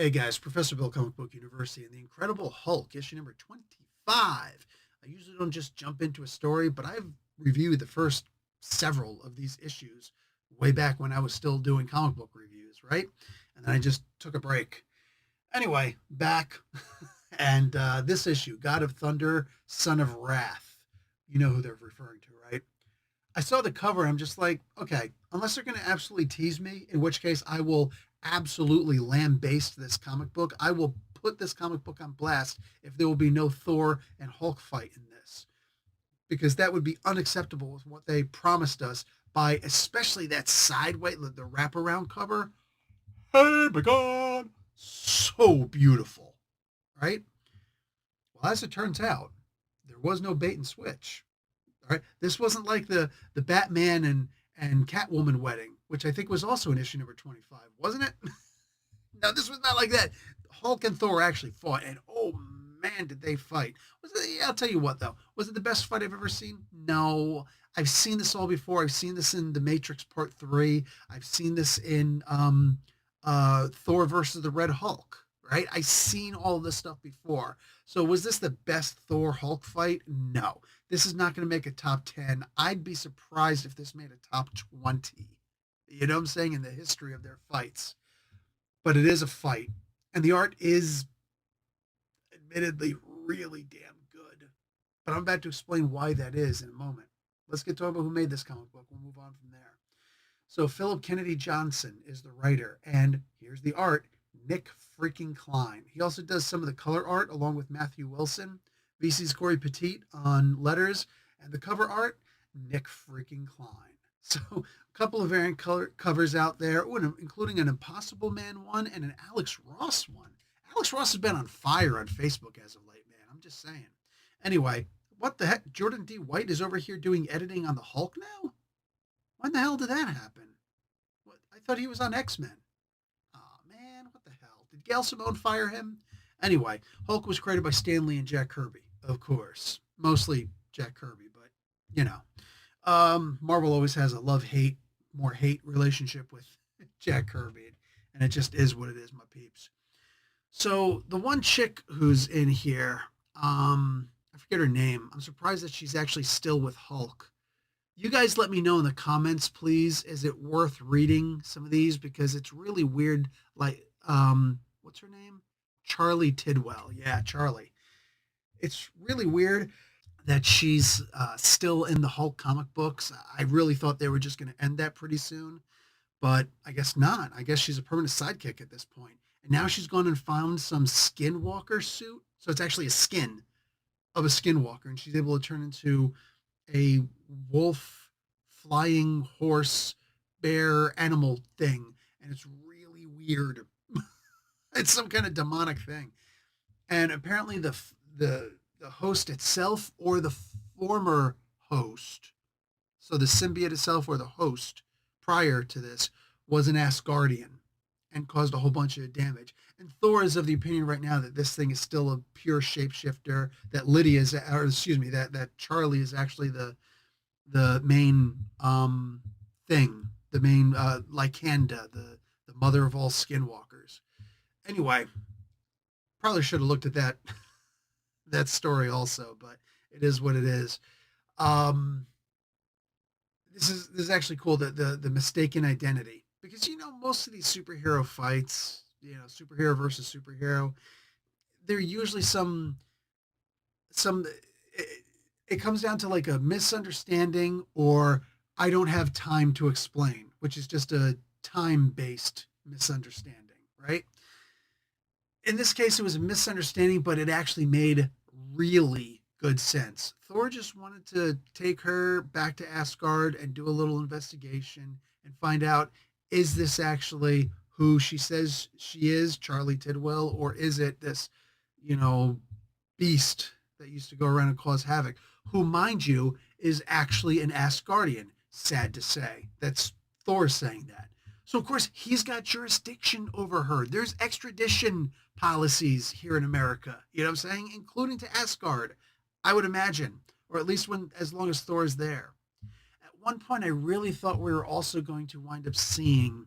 Hey guys, Professor Bill, Comic Book University, and the Incredible Hulk, issue number 25. I usually don't just jump into a story, but I've reviewed the first several of these issues way back when I was still doing comic book reviews, right? And then I just took a break. Anyway, back. And this issue, God of Thunder, Son of Wrath. You know who they're referring to, right? I saw the cover. I'm just like, okay, unless they're going to absolutely tease me, in which case I will absolutely lambaste this comic book. I will put this comic book on blast if there will be no Thor and Hulk fight in this, because that would be unacceptable with what they promised us by especially that sideway, the wraparound cover. Hey, begone! So beautiful, right? Well, as it turns out, there was no bait and switch. All right, this wasn't like the Batman and Catwoman wedding, which I think was also in issue number 25, wasn't it? No, this was not like that. Hulk and Thor actually fought, and oh man, did they fight! Was it? Yeah, I'll tell you what though, was it the best fight I've ever seen? No, I've seen this all before. I've seen this in the Matrix Part Three. I've seen this in Thor versus the Red Hulk. Right? I've seen all this stuff before. So was this the best Thor Hulk fight? No. This is not going to make a top 10. I'd be surprised if this made a top 20. You know what I'm saying? In the history of their fights. But it is a fight. And the art is admittedly really damn good. But I'm about to explain why that is in a moment. Let's get to about who made this comic book. We'll move on from there. So Philip Kennedy Johnson is the writer. And here's the art. Nick freaking Klein. He also does some of the color art along with Matthew Wilson. VC's Corey Petit on letters. And the cover art, Nick freaking Klein. So a couple of variant color covers out there, including an Impossible Man one and an Alex Ross one. Alex Ross has been on fire on Facebook as of late, man. I'm just saying. Anyway, what the heck? Jordan D. White is over here doing editing on the Hulk now? When the hell did that happen? What? I thought he was on X-Men. Oh man, what the hell? Did Gail Simone fire him? Anyway, Hulk was created by Stan Lee and Jack Kirby, of course. Mostly Jack Kirby, but you know. Marvel always has a love-hate, more hate relationship with Jack Kirby, and it just is what it is, my peeps. So the one chick who's in here, I forget her name. I'm surprised that she's actually still with Hulk. You guys let me know in the comments, please. Is it worth reading some of these? Because it's really weird. Like, what's her name? Charlie Tidwell. Yeah, Charlie. It's really weird that she's still in the Hulk comic books. I really thought they were just going to end that pretty soon, but I guess not. I guess she's a permanent sidekick at this point. And now she's gone and found some skinwalker suit. So it's actually a skin of a skinwalker, and she's able to turn into a wolf, flying horse, bear, animal thing. And it's really weird. It's some kind of demonic thing. And apparently the host itself or the former host, so the symbiote itself or the host prior to this, was an Asgardian and caused a whole bunch of damage. And Thor is of the opinion right now that this thing is still a pure shapeshifter, that that Charlie is actually the main thing, the main Lycanda, the mother of all skinwalkers. Anyway, probably should have looked at that story also, but it is what it is. Um, this is actually cool. The mistaken identity, because most of these superhero fights, superhero versus superhero, they're usually some it comes down to like a misunderstanding, or I don't have time to explain, which is just a time based misunderstanding, right? In this case, it was a misunderstanding, but it actually made really good sense. Thor just wanted to take her back to Asgard and do a little investigation and find out, is this actually who she says she is, Charlie Tidwell, or is it this, beast that used to go around and cause havoc, who, mind you, is actually an Asgardian. Sad to say. That's Thor saying that. So, of course, he's got jurisdiction over her. There's extradition policies here in America, you know what I'm saying? Including to Asgard, I would imagine, or at least as long as Thor is there. At one point, I really thought we were also going to wind up seeing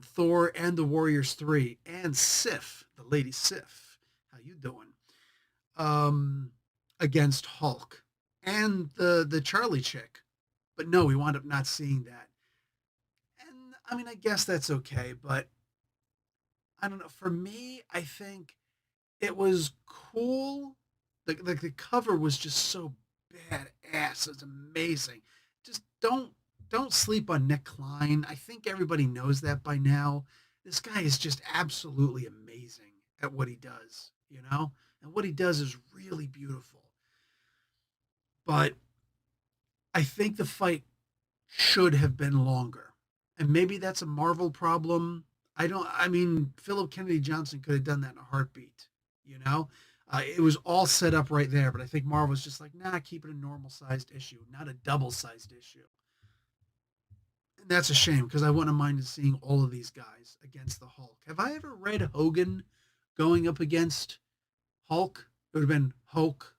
Thor and the Warriors 3, and Sif, the Lady Sif. How you doing? Um, Against Hulk and the Charlie chick. But no, we wound up not seeing that. And I mean, I guess that's okay, but I don't know. For me, I think it was cool. The cover was just so badass. It's amazing. Just don't sleep on Nick Klein. I think everybody knows that by now. This guy is just absolutely amazing at what he does, you know? And what he does is really beautiful. But I think the fight should have been longer. And maybe that's a Marvel problem. I mean, Philip Kennedy Johnson could have done that in a heartbeat, you know? It was all set up right there, but I think Marvel was just like, nah, keep it a normal sized issue, not a double sized issue. And that's a shame because I wouldn't have minded seeing all of these guys against the Hulk. Have I ever read Hogan going up against Hulk? It would have been Hulk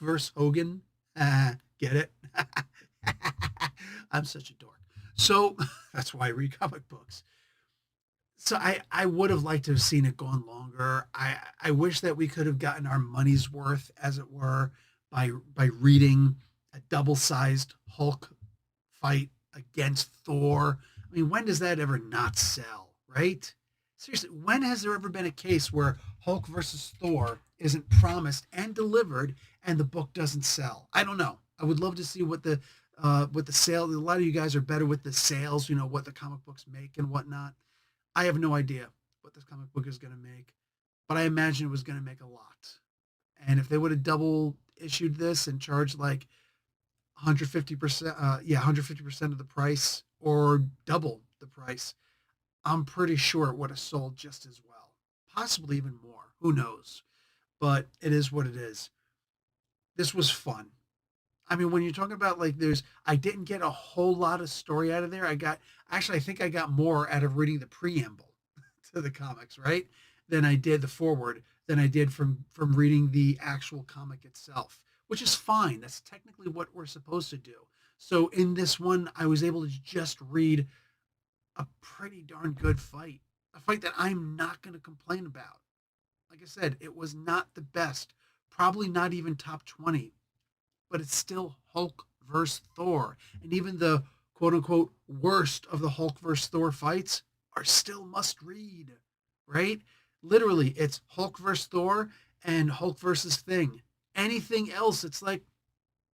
versus Hogan. Get it? I'm such a dork. So that's why I read comic books. So I would have liked to have seen it gone longer. I wish that we could have gotten our money's worth, as it were, by reading a double sized Hulk fight against Thor. I mean, when does that ever not sell, right? Seriously, when has there ever been a case where Hulk versus Thor isn't promised and delivered and the book doesn't sell? I don't know. I would love to see what the sale. A lot of you guys are better with the sales, you know, what the comic books make and whatnot. I have no idea what this comic book is going to make, but I imagine it was going to make a lot. And if they would have double issued this and charged like 150%, 150% of the price or double the price, I'm pretty sure it would have sold just as well, possibly even more. Who knows? But it is what it is. This was fun. I mean, when you're talking about like I didn't get a whole lot of story out of there. I think I got more out of reading the preamble to the comics, right? Than I did the forward, than I did from reading the actual comic itself, which is fine. That's technically what we're supposed to do. So in this one, I was able to just read a pretty darn good fight, a fight that I'm not going to complain about. Like I said, it was not the best, probably not even top 20, but it's still Hulk versus Thor. And even the quote unquote worst of the Hulk versus Thor fights are still must read, right? Literally, it's Hulk versus Thor and Hulk versus Thing. Anything else, it's like,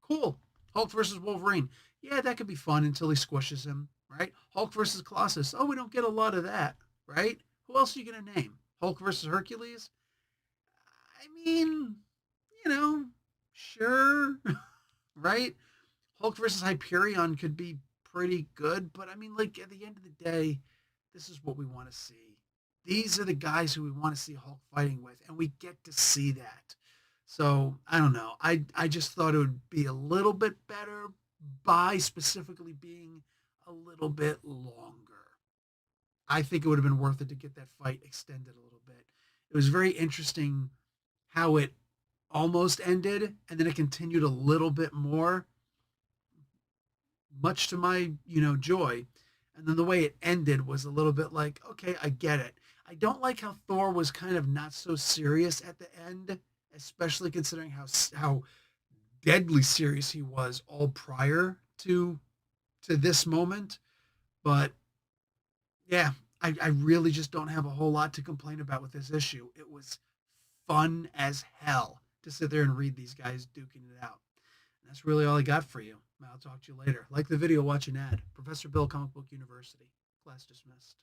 cool. Hulk versus Wolverine. Yeah, that could be fun until he squishes him, right? Hulk versus Colossus. Oh, we don't get a lot of that, right? Who else are you going to name? Hulk versus Hercules? I mean, you know, sure, right? Hulk versus Hyperion could be pretty good, but I mean, like at the end of the day, this is what we want to see. These are the guys who we want to see Hulk fighting with, and we get to see that. So I don't know. I just thought it would be a little bit better by specifically being a little bit longer. I think it would have been worth it to get that fight extended a little bit. It was very interesting how it almost ended and then it continued a little bit more, much to my, joy. And then the way it ended was a little bit like, okay, I get it. I don't like how Thor was kind of not so serious at the end, especially considering how deadly serious he was all prior to this moment. But yeah, I really just don't have a whole lot to complain about with this issue. It was fun as hell to sit there and read these guys duking it out. And that's really all I got for you. I'll talk to you later. Like the video, watch an ad. Professor Bill, Comic Book University. Class dismissed.